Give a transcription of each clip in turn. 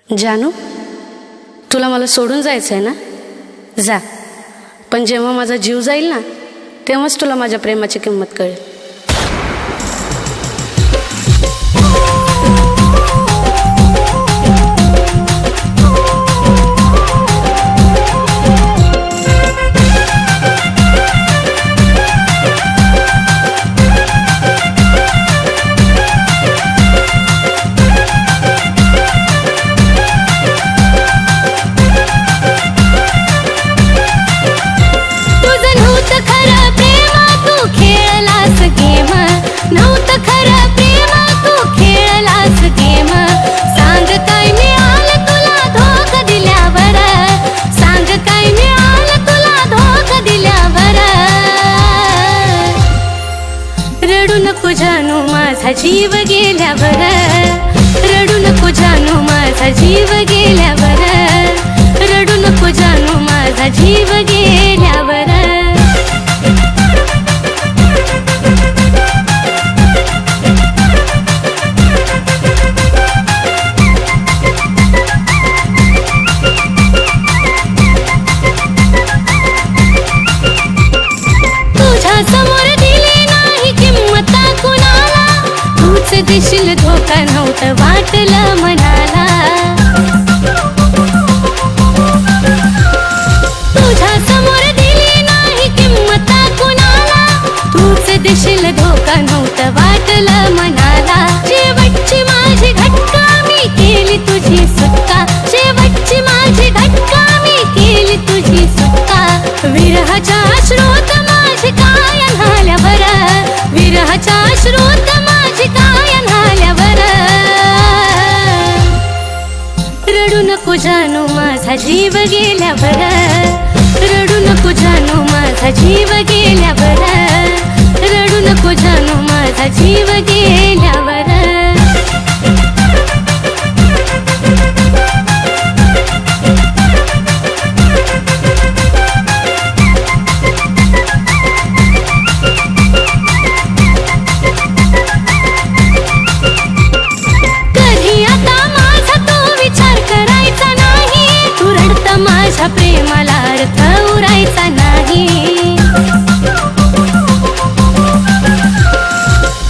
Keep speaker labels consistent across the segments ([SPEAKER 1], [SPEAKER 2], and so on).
[SPEAKER 1] जानू, तुला मला सोडून जायचं आहे ना? जा, पण जेव्हा माझा जीव जाईल ना तेव्हाच तुला माझ्या प्रेमाची किंमत कळेल.
[SPEAKER 2] रडू नको जानू माझा जीव गेल्यावर, रडू नको जानू माझा जीव गेल्यावर, रडू नको जानू माझा जीव गेल्यावर. तुझ्या समोर दिशील धोका नव्हतं वाटलं मनाला, तुझ्या समोर दिली नाही किंमत कुणाला, तूच दिशील धोका नव्हतं वाटलं मनाला. शेवटची माझी घटका मी केली तुझी सुटका, शेवटची माझी घटका मी केली तुझी सुटका. विरहाच्या अश्रूत माझी काय झाल्यावर, विरहाच्या अश्रूत माझी काय झाल्यावर. रडू नको जानू माझा जीव गेल्यावर, रडू नको जानू माझा जीव गेल्यावर, रडू नको जानू माझा जीव गेल्यावर. माझ्या प्रेमाला अर्थ उरायचा नाही,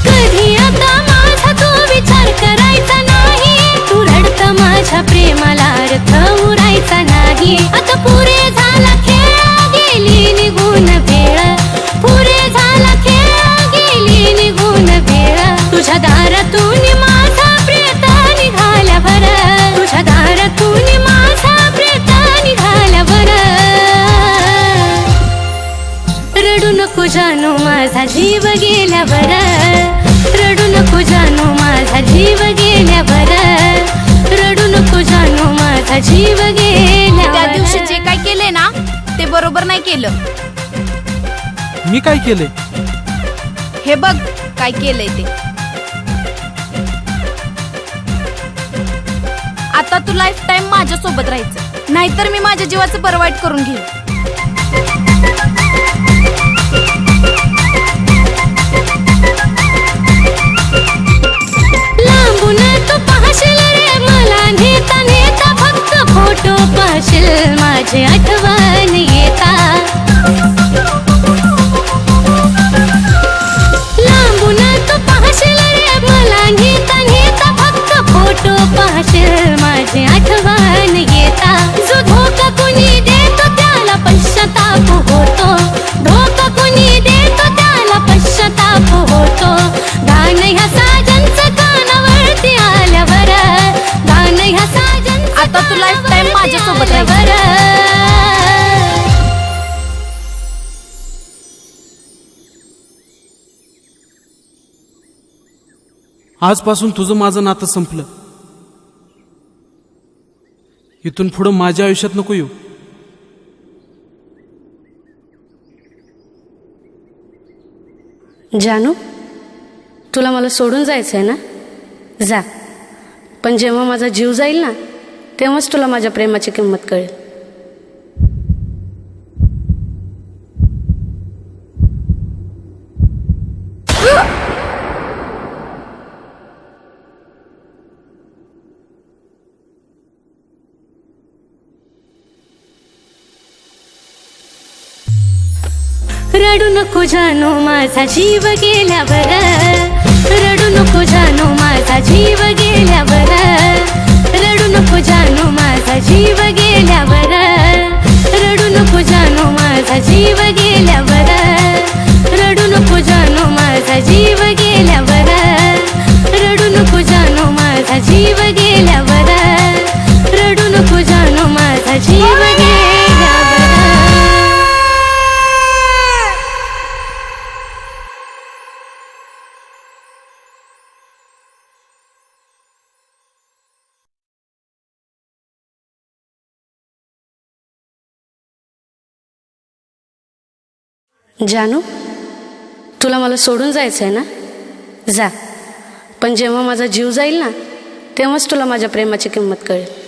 [SPEAKER 2] कधी आता माझा तो विचार करायचा नाही. तू रडत माझ्या प्रेमाला अर्थ उरायचा नाही. आता पुरे झाला खेळ गेली निघून वेळ, पुरे झाला खेळ गेली निघून वेळ. तुझ्या दारातून माझा प्रेत निघाल्यावर, तुझ्या दारातून माझा प्रेत निघाल्यावर. रडू नको जानू माझा जीव गेल्यावर, रडू नको जानू माझा जीव गेल्यावर, रडू नको जानू माझा जीव गेल्यावर.
[SPEAKER 3] त्या दिवशी जे काय केले ना ते बरोबर नाही केलं.
[SPEAKER 4] मी काय केले?
[SPEAKER 3] हे बघ काय केलंय ते. आता तू लाईफ टाइम माझ्या सोबत राहायचं, नाहीतर मी माझ्या जीवाचं बरं वाईट करून घेईन.
[SPEAKER 2] लांबून तू पाहशील रे मला नेता नेता, फक्त फोटो पाहशील माझी आठवण येता. लांबून तू पाहशील रे मला नेता नेता, फक्त फोटो पाहशील माझी आठवण येता. जो धोका कुणी देतो त्याला पश्चाताप होतो, धोका कुणी देतो त्याला पश्चाताप होतो. गाणं ह्या साजनचं कानावरती आल्यावर, गाणं ह्या साजनचं
[SPEAKER 3] आता तू लाईफ टाइम माझ्या सोबत
[SPEAKER 2] राहायचं.
[SPEAKER 4] आजपासून तुझं माझं नातं संपलं. इथून पुढं माझ्या आयुष्यात नको येऊ.
[SPEAKER 1] जानू, तुला मला सोडून जायचं आहे ना? जा, पण जेव्हा माझा जीव जाईल ना तेव्हाच तुला माझ्या प्रेमाची किंमत कळेल.
[SPEAKER 2] रडू नको जानू माझा जीव गेल्यावर, रडू नको जानू माझा जीव गेल्यावर, रडू नको जानू माझा जीव गेल्यावर, रडू नको जानू माझा जीव गेल्यावर, रडू नको जानू माझा जीव गेल्यावर, रडू नको जानू माझा जीव गेल्यावर, रडू नको जानू माझा जीव गेल्यावर.
[SPEAKER 1] जानू, तुला मला सोडून जायचं आहे ना? जा. पण जेव्हा माझा जीव जाईल ना, तेव्हाच तुला माझ्या प्रेमाची किंमत कळेल.